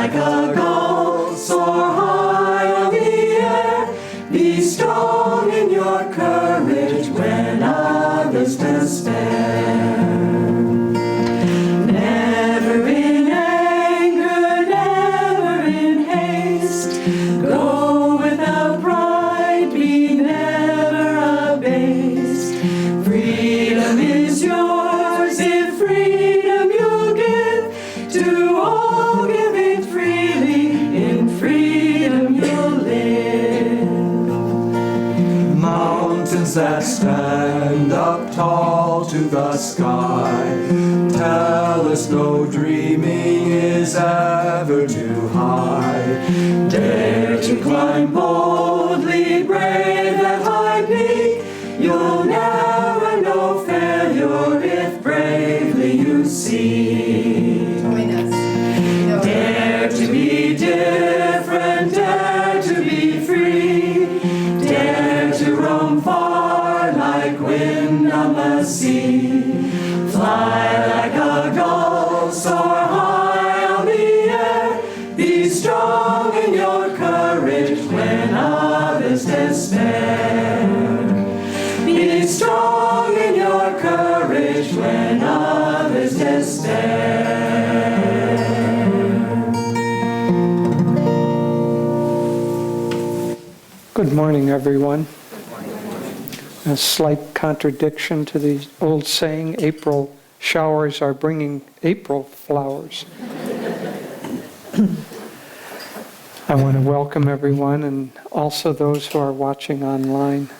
like a gull, soar high on the air. Be strong in your courage when others despair. Never in anger, never in haste. Go without pride, be never abased. Freedom is yours if freedom you give. To all give it freely, in freedom you'll live. Mountains that stand up tall to the sky tell us no dreaming is ever too high. Dare to climb boldly, brave that high peak. You'll never know failure if bravely you seek. Join us. Dare to be different, dare to be free. Dare to roam far like wind on the sea. Fly like a gull, soar high on the air. Be strong in your courage when others despair. Be strong in your courage when others despair. Good morning, everyone. A slight contradiction to the old saying, April showers are bringing April flowers. I want to welcome everyone and also those who are watching online.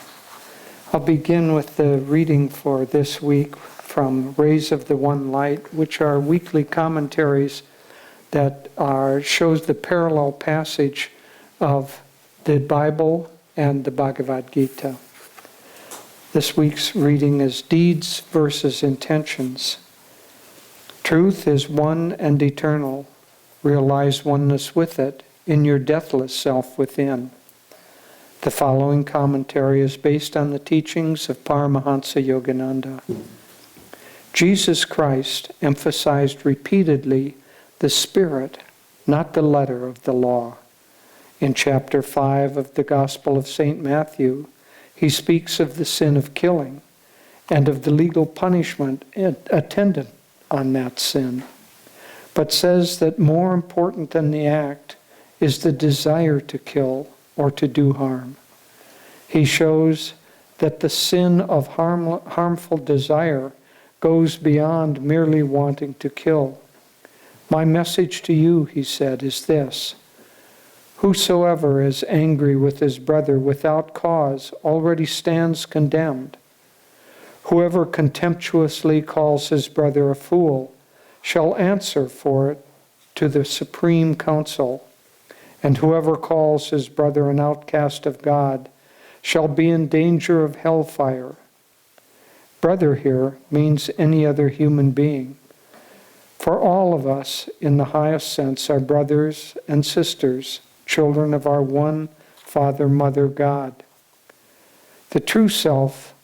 I'll begin with the reading for this week from Rays of the One Light, which are weekly commentaries that shows the parallel passage of the Bible and the Bhagavad Gita. This week's reading is Deeds versus Intentions. Truth is one and eternal. Realize oneness with it in your deathless self within. The following commentary is based on the teachings of Paramahansa Yogananda. Jesus Christ emphasized repeatedly the spirit, not the letter of the law. In chapter 5 of the Gospel of St. Matthew, he speaks of the sin of killing and of the legal punishment attendant on that sin, but says that more important than the act is the desire to kill or to do harm. He shows that the sin of harmful desire goes beyond merely wanting to kill. My message to you, he said, is this: whosoever is angry with his brother without cause already stands condemned. Whoever contemptuously calls his brother a fool shall answer for it to the Supreme Council. And whoever calls his brother an outcast of God shall be in danger of hellfire. Brother here means any other human being. For all of us, in the highest sense, are brothers and sisters, children of our one Father, Mother, God. The true self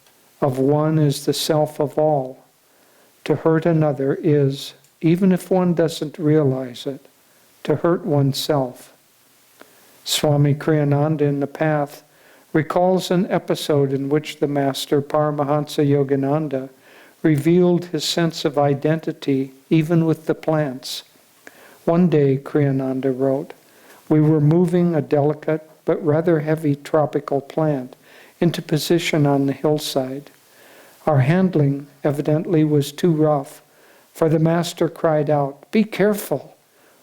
of one is the self of all. To hurt another is, even if one doesn't realize it, to hurt oneself. Swami Kriyananda in the Path recalls an episode in which the Master Paramahansa Yogananda revealed his sense of identity even with the plants. One day, Kriyananda wrote, we were moving a delicate but rather heavy tropical plant into position on the hillside. Our handling evidently was too rough, for the Master cried out, "Be careful!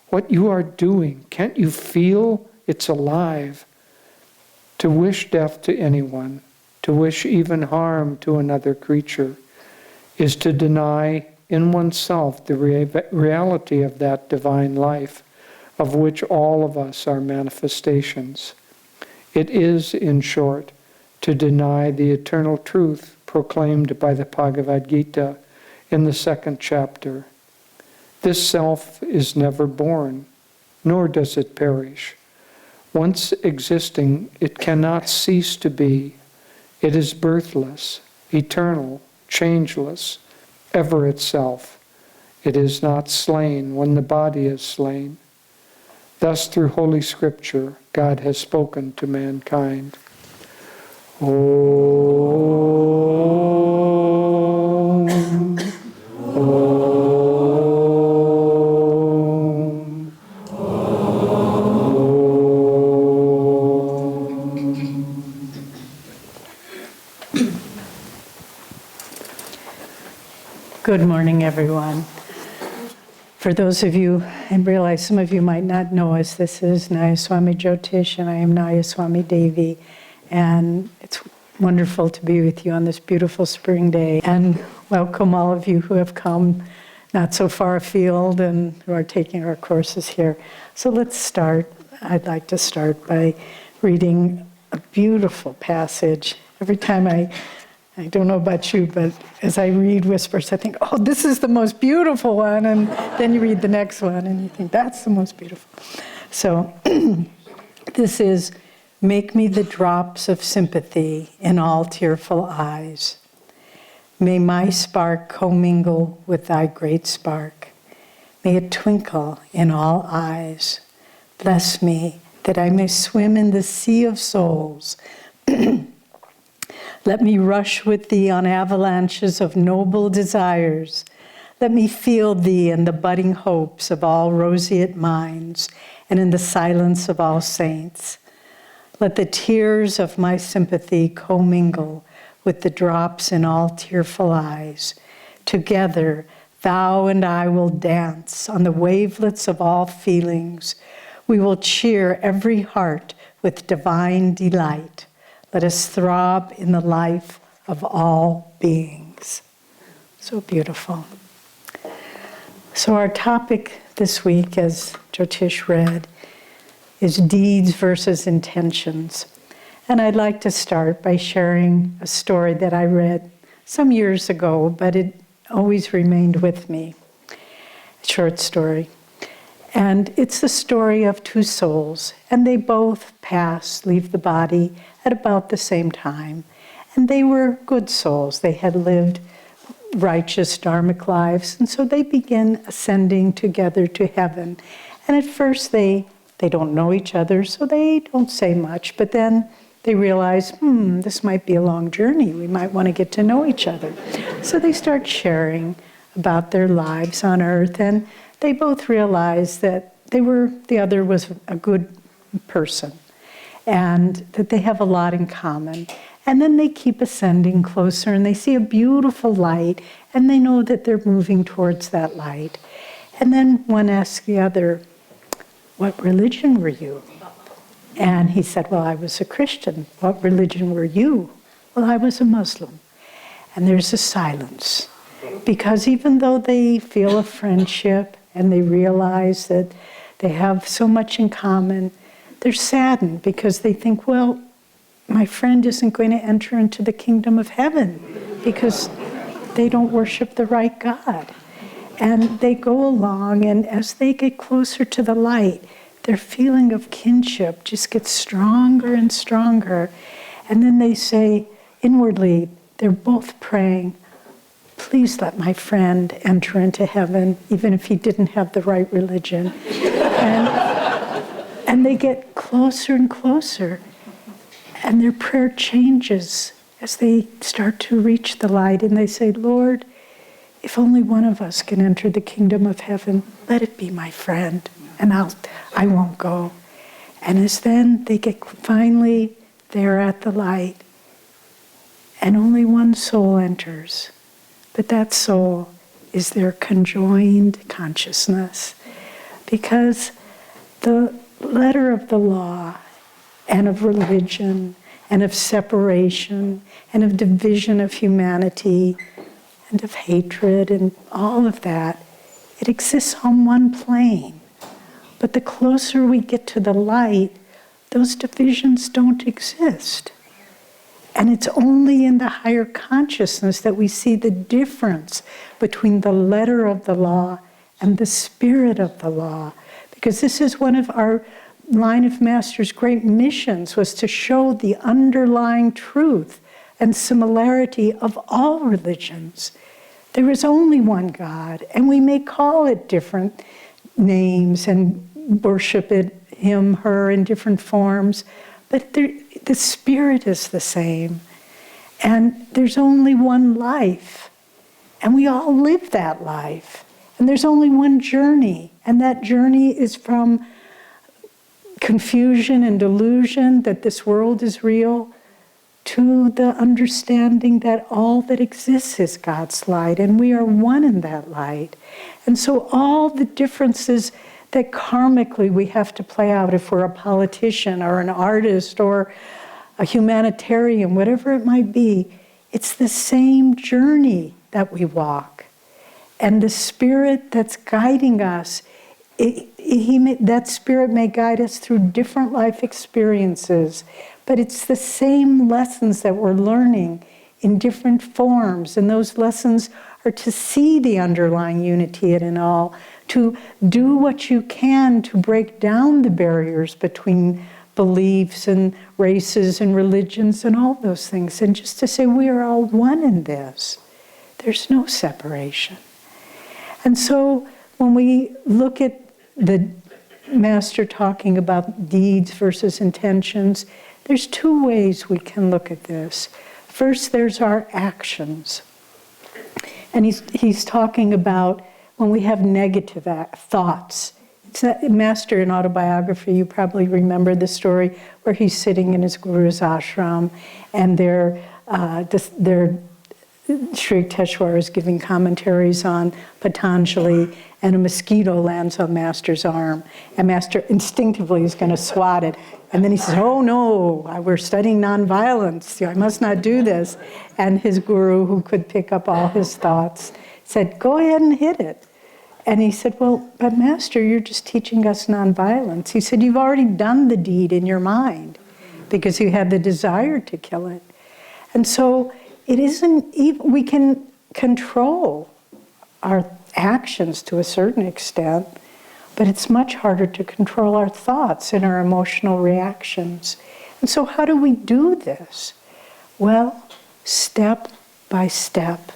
What you are doing, can't you feel it's alive?" To wish death to anyone, to wish even harm to another creature, is to deny in oneself the reality of that divine life, of which all of us are manifestations. It is, in short, to deny the eternal truth proclaimed by the Bhagavad Gita in the 2nd chapter. This self is never born, nor does it perish. Once existing, it cannot cease to be. It is birthless, eternal, changeless, ever itself. It is not slain when the body is slain. Thus, through Holy Scripture, God has spoken to mankind. Om, Om, Om. Good morning, everyone. For those of you, I realize some of you might not know us, this is Nayaswami Jyotish, and I am Nayaswami Devi. And it's wonderful to be with you on this beautiful spring day. And welcome all of you who have come not so far afield and who are taking our courses here. So let's start. I'd like to start by reading a beautiful passage. Every time I don't know about you, but as I read Whispers, I think, oh, this is the most beautiful one. And then you read the next one and you think, that's the most beautiful. So this is, make me the drops of sympathy in all tearful eyes. May my spark commingle with thy great spark. May it twinkle in all eyes. Bless me that I may swim in the sea of souls. Let me rush with thee on avalanches of noble desires. Let me feel thee in the budding hopes of all roseate minds and in the silence of all saints. Let the tears of my sympathy commingle with the drops in all tearful eyes. Together, thou and I will dance on the wavelets of all feelings. We will cheer every heart with divine delight. Let us throb in the life of all beings. So beautiful. So our topic this week, as Jyotish read, is deeds versus intentions. And I'd like to start by sharing a story that I read some years ago, but it always remained with me. A short story. And it's the story of two souls, and they both leave the body at about the same time. And they were good souls. They had lived righteous, dharmic lives, and so they begin ascending together to heaven. And at first they don't know each other, so they don't say much, but then they realize, this might be a long journey. We might want to get to know each other. So they start sharing about their lives on earth, and they both realized that the other was a good person and that they have a lot in common. And then they keep ascending closer and they see a beautiful light and they know that they're moving towards that light. And then one asks the other, what religion were you? And he said, well, I was a Christian. What religion were you? Well, I was a Muslim. And there's a silence. Because even though they feel a friendship and they realize that they have so much in common, they're saddened because they think, well, my friend isn't going to enter into the kingdom of heaven because they don't worship the right God. And they go along, and as they get closer to the light, their feeling of kinship just gets stronger and stronger. And then they say, inwardly, they're both praying, please let my friend enter into heaven, even if he didn't have the right religion. And they get closer and closer. And their prayer changes as they start to reach the light. And they say, Lord, if only one of us can enter the kingdom of heaven, let it be my friend. And I won't go. And as then they get finally there at the light. And only one soul enters. But that soul is their conjoined consciousness. Because the letter of the law and of religion and of separation and of division of humanity and of hatred and all of that, it exists on one plane. But the closer we get to the light, those divisions don't exist. And it's only in the higher consciousness that we see the difference between the letter of the law and the spirit of the law. Because this is one of our line of Master's great missions, was to show the underlying truth and similarity of all religions. There is only one God, and we may call it different names and worship it him, her in different forms, but the spirit is the same. And there's only one life, and we all live that life. And there's only one journey, and that journey is from confusion and delusion that this world is real to the understanding that all that exists is God's light, and we are one in that light. And so all the differences that karmically we have to play out, if we're a politician or an artist or a humanitarian, whatever it might be, it's the same journey that we walk. And the spirit that's guiding us, that spirit may guide us through different life experiences, but it's the same lessons that we're learning in different forms. And those lessons are to see the underlying unity in it all, to do what you can to break down the barriers between beliefs and races and religions and all those things, and just to say we are all one in this. There's no separation. And so when we look at the Master talking about deeds versus intentions, there's two ways we can look at this. First, there's our actions. And he's talking about when we have negative thoughts. It's that Master in Autobiography, you probably remember the story where he's sitting in his guru's ashram, and Sri Teshwar is giving commentaries on Patanjali, and a mosquito lands on Master's arm, and Master instinctively is going to swat it. And then he says, oh no, we're studying nonviolence, I must not do this. And his guru, who could pick up all his thoughts, said, go ahead and hit it. And he said, well, but Master, you're just teaching us nonviolence. He said, you've already done the deed in your mind because you had the desire to kill it. And so it isn't even, we can control our actions to a certain extent, but it's much harder to control our thoughts and our emotional reactions. And so how do we do this? Well, step by step,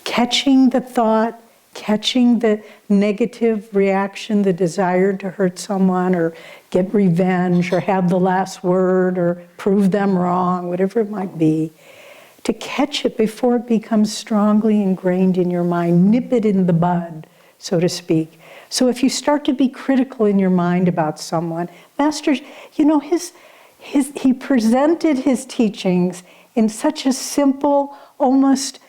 catching the thought, catching the negative reaction, the desire to hurt someone or get revenge or have the last word or prove them wrong, whatever it might be, to catch it before it becomes strongly ingrained in your mind, nip it in the bud, so to speak. So if you start to be critical in your mind about someone, Master, he presented his teachings in such a simple, almost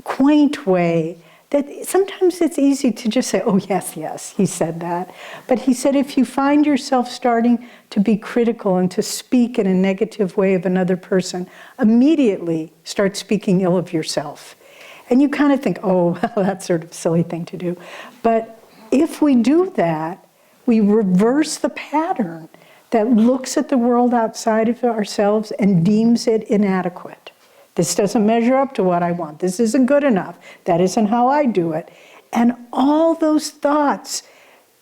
quaint way that sometimes it's easy to just say, oh, yes, he said that. But he said if you find yourself starting to be critical and to speak in a negative way of another person, immediately start speaking ill of yourself. And you kind of think, oh, well, that's sort of a silly thing to do. But if we do that, we reverse the pattern that looks at the world outside of ourselves and deems it inadequate. This doesn't measure up to what I want. This isn't good enough. That isn't how I do it. And all those thoughts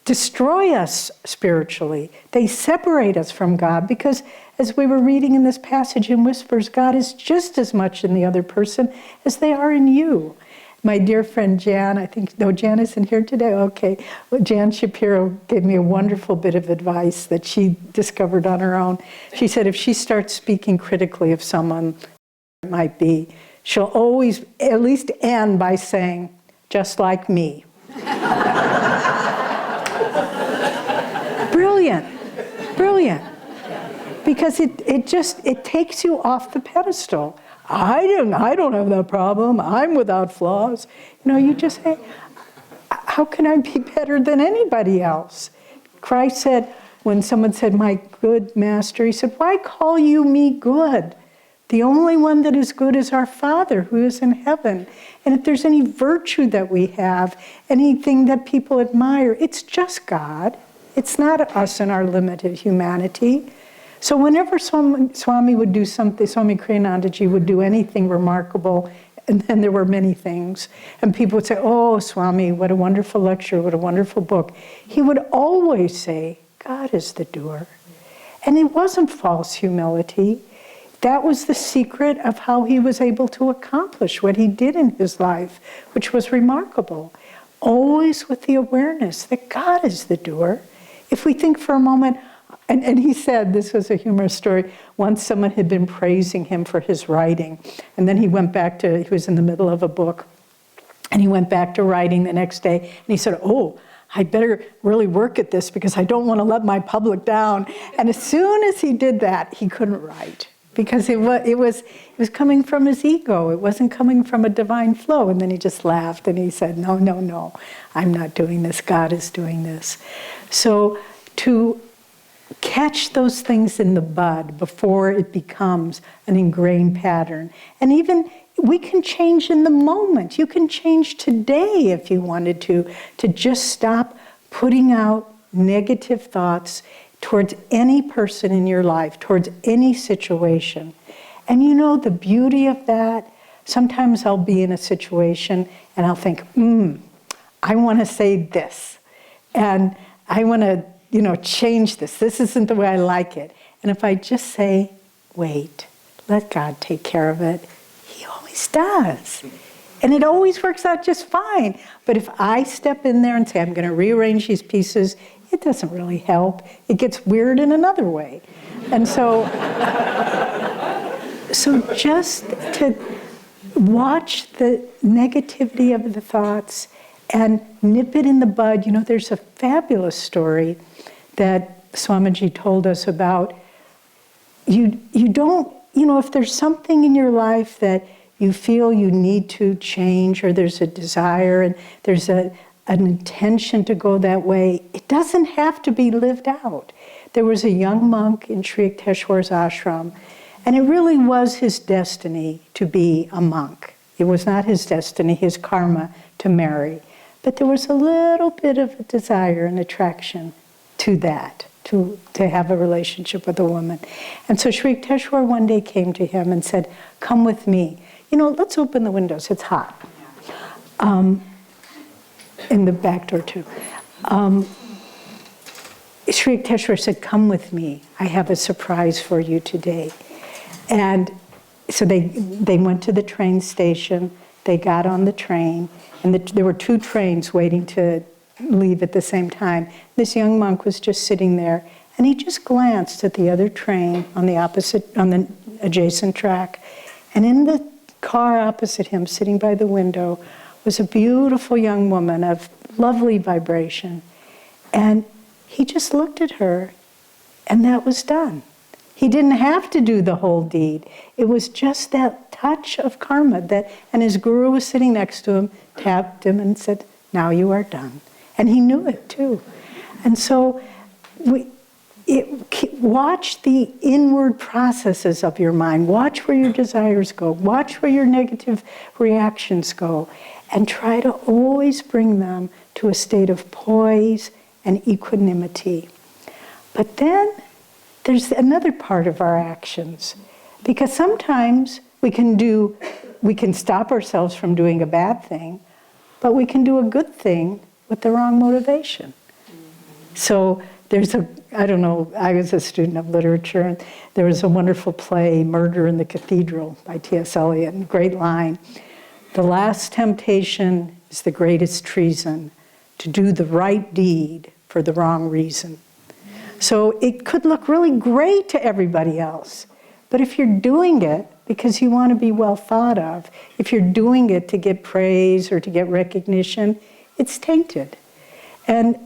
destroy us spiritually. They separate us from God because, as we were reading in this passage in Whispers, God is just as much in the other person as they are in you. My dear friend Jan, Jan isn't here today? Okay. Well, Jan Shapiro gave me a wonderful bit of advice that she discovered on her own. She said if she starts speaking critically of someone, it might be, she'll always at least end by saying, just like me. Brilliant. Because it takes you off the pedestal. I don't have that problem. I'm without flaws. You just say, how can I be better than anybody else? Christ said, when someone said, my good master, he said, why call you me good? The only one that is good is our Father who is in heaven. And if there's any virtue that we have, anything that people admire, it's just God. It's not us and our limited humanity. So whenever Swami would do something, Swami Kriyanandaji would do anything remarkable, and then there were many things, and people would say, oh, Swami, what a wonderful lecture, what a wonderful book. He would always say, God is the doer. And it wasn't false humility. That was the secret of how he was able to accomplish what he did in his life, which was remarkable. Always with the awareness that God is the doer. if we think for a moment, and he said, this was a humorous story, once someone had been praising him for his writing, and then he was in the middle of a book, and he went back to writing the next day, and he said, oh, I better really work at this because I don't want to let my public down. And as soon as he did that, he couldn't write because it was coming from his ego. It wasn't coming from a divine flow. And then he just laughed and he said, no, I'm not doing this. God is doing this. So to catch those things in the bud before it becomes an ingrained pattern. And even we can change in the moment. You can change today if you wanted to just stop putting out negative thoughts towards any person in your life, towards any situation. And you know the beauty of that? Sometimes I'll be in a situation and I'll think, I want to say this. And I want to change this. This isn't the way I like it. And if I just say, wait, let God take care of it, He always does. And it always works out just fine. But if I step in there and say, I'm going to rearrange these pieces, it doesn't really help. It gets weird in another way. And so just to watch the negativity of the thoughts and nip it in the bud. There's a fabulous story that Swamiji told us about. You don't, if there's something in your life that you feel you need to change, or there's a desire and there's an intention to go that way, it doesn't have to be lived out. There was a young monk in Sri Yukteswar's ashram, and it really was his destiny to be a monk. It was not his destiny, his karma, to marry. But there was a little bit of a desire and attraction to that, to have a relationship with a woman. And so Sri Yukteswar one day came to him and said, come with me. Let's open the windows, it's hot. In the back door too. Sri Yukteswar said, come with me. I have a surprise for you today. And so they went to the train station, they got on the train, and there were two trains waiting to leave at the same time. This young monk was just sitting there, and he just glanced at the other train on the adjacent track. And in the car opposite him, sitting by the window, was a beautiful young woman of lovely vibration. And he just looked at her, and that was done. He didn't have to do the whole deed. It was just that touch of karma and his guru was sitting next to him, tapped him and said, now you are done. And he knew it too. And so watch the inward processes of your mind. Watch where your desires go. Watch where your negative reactions go. And try to always bring them to a state of poise and equanimity. But then there's another part of our actions. Because sometimes we can stop ourselves from doing a bad thing, but we can do a good thing with the wrong motivation. So I was a student of literature, and there was a wonderful play, Murder in the Cathedral by T.S. Eliot, and great line. The last temptation is the greatest treason, to do the right deed for the wrong reason. So it could look really great to everybody else, but if you're doing it because you want to be well thought of, if you're doing it to get praise or to get recognition, it's tainted. And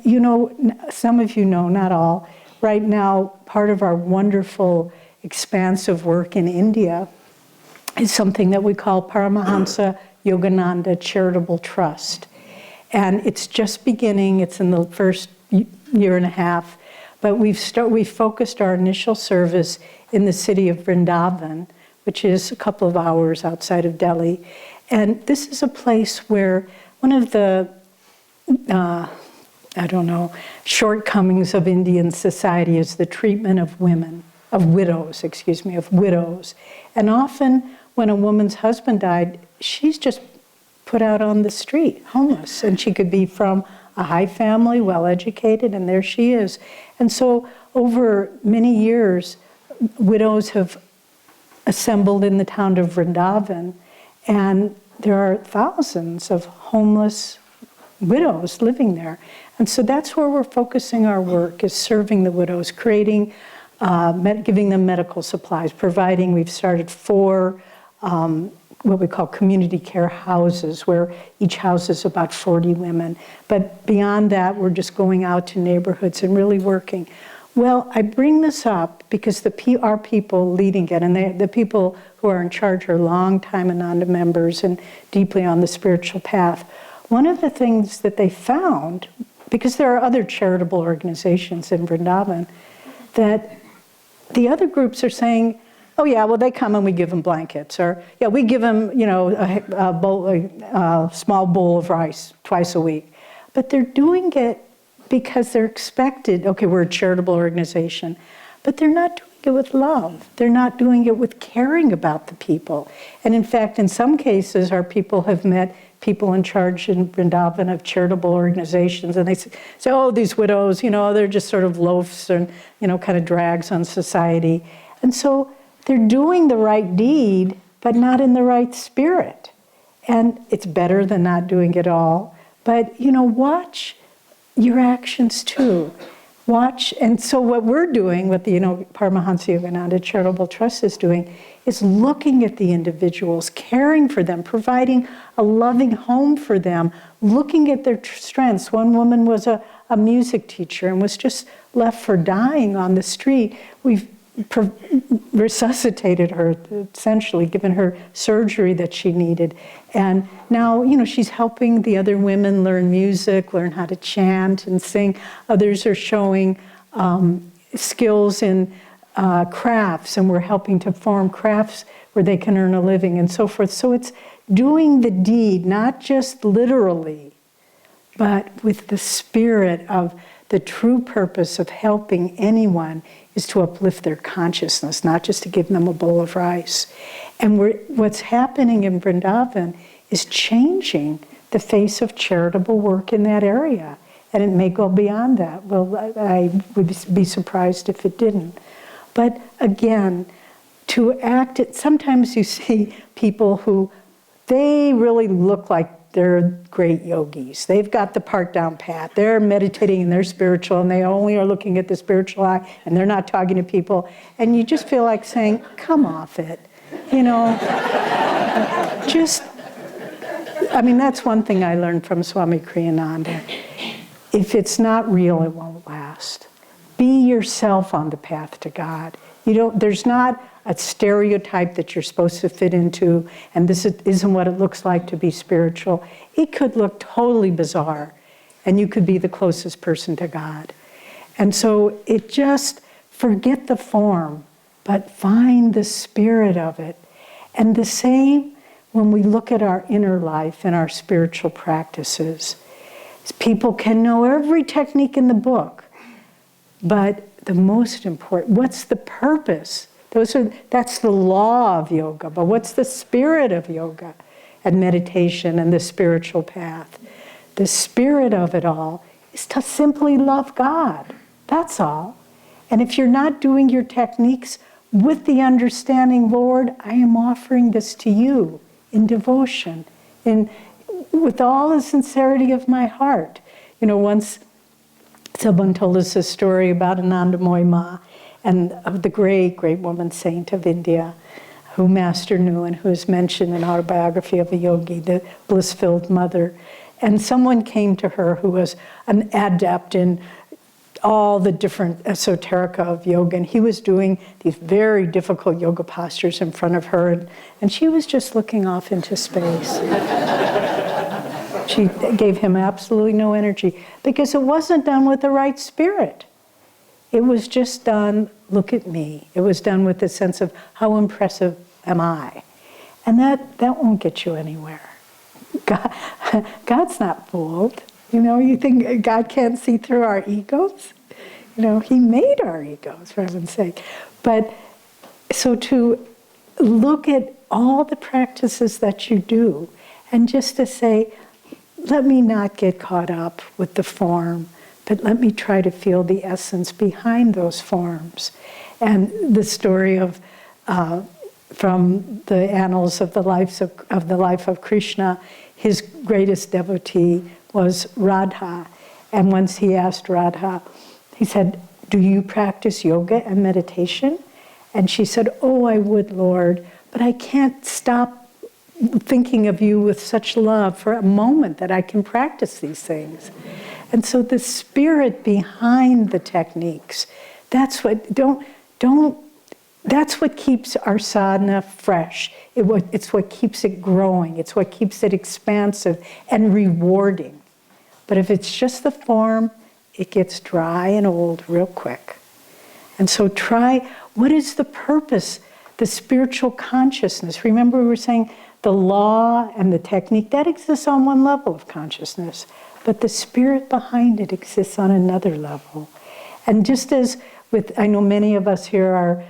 some of you know, not all, right now, part of our wonderful expansive work in India is something that we call Paramahansa Yogananda Charitable Trust. And it's just beginning, it's in the first year and a half, but we've focused our initial service in the city of Vrindavan, which is a couple of hours outside of Delhi. And this is a place where one of the, shortcomings of Indian society is the treatment of widows. And often when a woman's husband died, she's just put out on the street, homeless. And she could be from a high family, well-educated, and there she is. And so over many years, widows have assembled in the town of Vrindavan, and there are thousands of homeless widows living there. And so that's where we're focusing our work, is serving the widows, creating, giving them medical supplies, providing, we've started 4 what we call community care houses, where each house is about 40 women. But beyond that, we're just going out to neighborhoods and really working. Well, I bring this up because our people leading it, and the people who are in charge are longtime Ananda members and deeply on the spiritual path. One of the things that they found, because there are other charitable organizations in Vrindavan, that the other groups are saying, oh yeah, well they come and we give them blankets, or yeah, we give them, a small bowl of rice twice a week. But they're doing it because they're expected, okay, we're a charitable organization, but they're not doing it with love. They're not doing it with caring about the people. And in fact, in some cases, our people have met people in charge in Vrindavan of charitable organizations, and they say, oh, these widows, they're just sort of loafs and, kind of drags on society. And so they're doing the right deed, but not in the right spirit. And it's better than not doing it all. But, watch your actions too. Watch, and so what we're doing, what the Paramahansa Yogananda Charitable Trust is doing, is looking at the individuals, caring for them, providing a loving home for them, looking at their strengths. One woman was a music teacher and was just left for dying on the street. We've resuscitated her, essentially given her surgery that she needed. And now, she's helping the other women learn music, learn how to chant and sing. Others are showing skills in crafts, and we're helping to form crafts where they can earn a living and so forth. So it's doing the deed, not just literally, but with the spirit of the true purpose of helping anyone is to uplift their consciousness, not just to give them a bowl of rice. And what's happening in Vrindavan is changing the face of charitable work in that area. And it may go beyond that. Well, I would be surprised if it didn't. But again, to act it, sometimes you see people who, they really look like they're great yogis. They've got the part down pat. They're meditating and they're spiritual, and they only are looking at the spiritual eye, and they're not talking to people. And you just feel like saying, come off it. That's one thing I learned from Swami Kriyananda. If it's not real, it won't last. Be yourself on the path to God. There's not a stereotype that you're supposed to fit into, and this isn't what it looks like to be spiritual. It could look totally bizarre, and you could be the closest person to God. And so forget the form, but find the spirit of it. And the same when we look at our inner life and our spiritual practices. People can know every technique in the book, but the most important, what's the purpose? That's the law of yoga, but what's the spirit of yoga and meditation and the spiritual path? The spirit of it all is to simply love God. That's all. And if you're not doing your techniques with the understanding, Lord, I am offering this to you in devotion, with all the sincerity of my heart. Once someone told us a story about Anandamoy Ma, and of the great, great woman saint of India, who Master knew and who is mentioned in Autobiography of a Yogi, the bliss-filled mother. And someone came to her who was an adept in all the different esoterica of yoga, and he was doing these very difficult yoga postures in front of her, and she was just looking off into space. She gave him absolutely no energy, because it wasn't done with the right spirit. It was just done, look at me. It was done with the sense of, how impressive am I? And that won't get you anywhere. God's not fooled. You think God can't see through our egos? He made our egos, for heaven's sake. But so to look at all the practices that you do, and just to say, let me not get caught up with the form, but let me try to feel the essence behind those forms. And the story of from the annals of the life of Krishna, his greatest devotee was Radha. And once he asked Radha, he said, "Do you practice yoga and meditation?" And she said, "Oh, I would, Lord, but I can't stop thinking of you with such love for a moment that I can practice these things." And so the spirit behind the techniques, that's what keeps our sadhana fresh. It's what keeps it growing. It's what keeps it expansive and rewarding. But if it's just the form, it gets dry and old real quick. And so what is the purpose? The spiritual consciousness. Remember we were saying the law and the technique, that exists on one level of consciousness, but the spirit behind it exists on another level. And just as I know many of us here are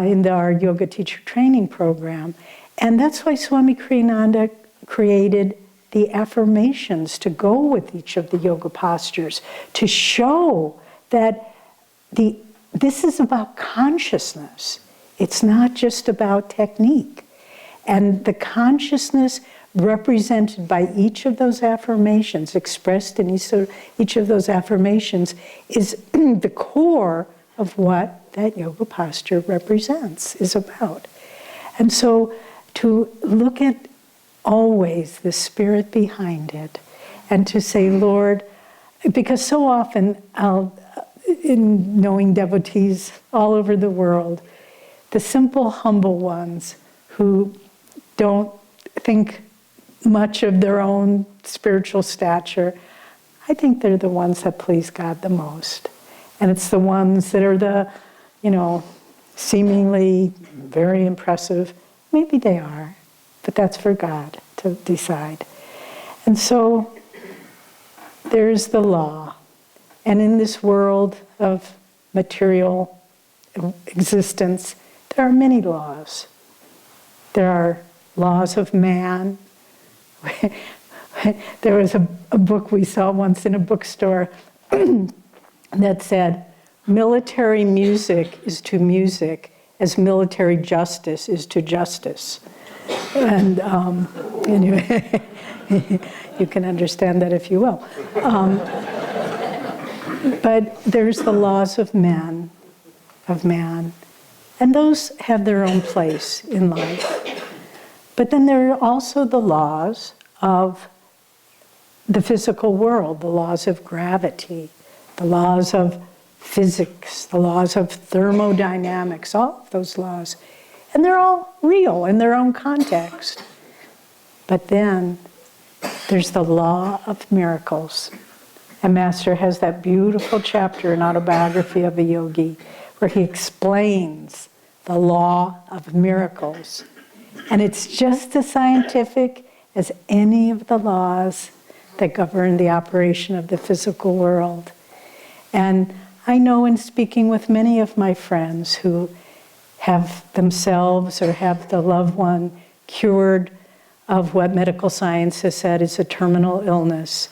in our yoga teacher training program, and that's why Swami Kriyananda created the affirmations to go with each of the yoga postures, to show that this is about consciousness. It's not just about technique. And the consciousness represented by each of those affirmations, expressed in each of those affirmations, is the core of what that yoga posture represents, is about. And so to look at always the spirit behind it and to say, Lord, because so often in knowing devotees all over the world, the simple, humble ones who don't think much of their own spiritual stature, I think they're the ones that please God the most. And it's the ones that are the, seemingly very impressive. Maybe they are, but that's for God to decide. And so there's the law. And in this world of material existence, there are many laws. There are laws of man. There was a book we saw once in a bookstore that said, military music is to music as military justice is to justice. And anyway, you can understand that if you will. But there's the laws of man, and those have their own place in life. But then there are also the laws of the physical world, the laws of gravity, the laws of physics, the laws of thermodynamics, all of those laws. And they're all real in their own context. But then there's the law of miracles. And Master has that beautiful chapter in Autobiography of a Yogi where he explains the law of miracles. And it's just as scientific as any of the laws that govern the operation of the physical world. And I know in speaking with many of my friends who have themselves or have the loved one cured of what medical science has said is a terminal illness.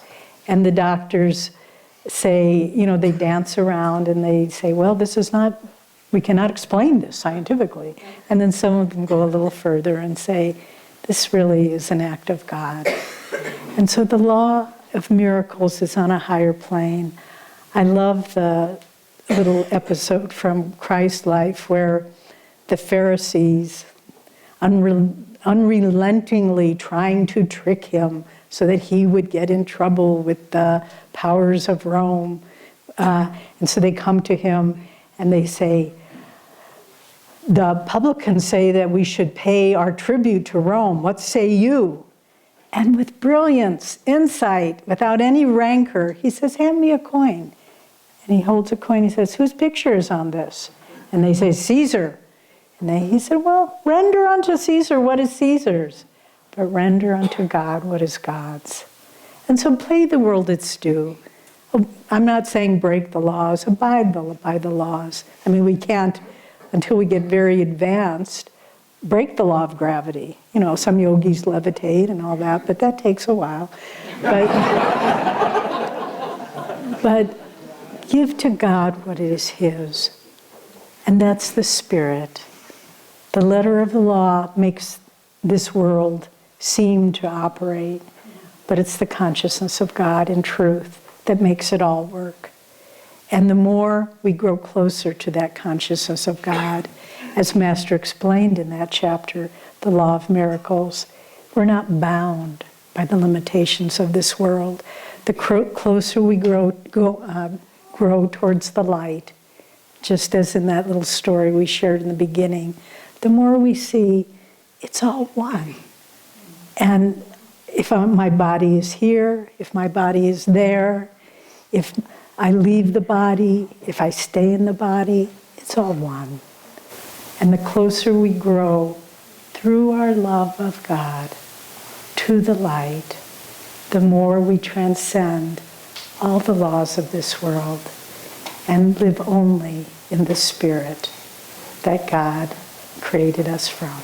And the doctors say, they dance around and they say, well, we cannot explain this scientifically. And then some of them go a little further and say, this really is an act of God. And so the law of miracles is on a higher plane. I love the little episode from Christ's life where the Pharisees, unrelentingly trying to trick him so that he would get in trouble with the powers of Rome. And so they come to him and they say, the publicans say that we should pay our tribute to Rome. What say you? And with brilliance, insight, without any rancor, he says, hand me a coin. And he holds a coin. He says, whose picture is on this? And they say, Caesar. And he said, well, render unto Caesar what is Caesar's, but render unto God what is God's. And so play the world its due. I'm not saying break the laws, abide by the laws. I mean, we can't, until we get very advanced, break the law of gravity. Some yogis levitate and all that, but that takes a while. But give to God what is His. And that's the spirit. The letter of the law makes this world seem to operate, but it's the consciousness of God in truth that makes it all work. And the more we grow closer to that consciousness of God, as Master explained in that chapter, The Law of Miracles, we're not bound by the limitations of this world. The closer we grow towards the light, just as in that little story we shared in the beginning, the more we see it's all one. And if my body is here, if my body is there, if I leave the body, if I stay in the body, it's all one. And the closer we grow through our love of God to the light, the more we transcend all the laws of this world and live only in the spirit that God created us from.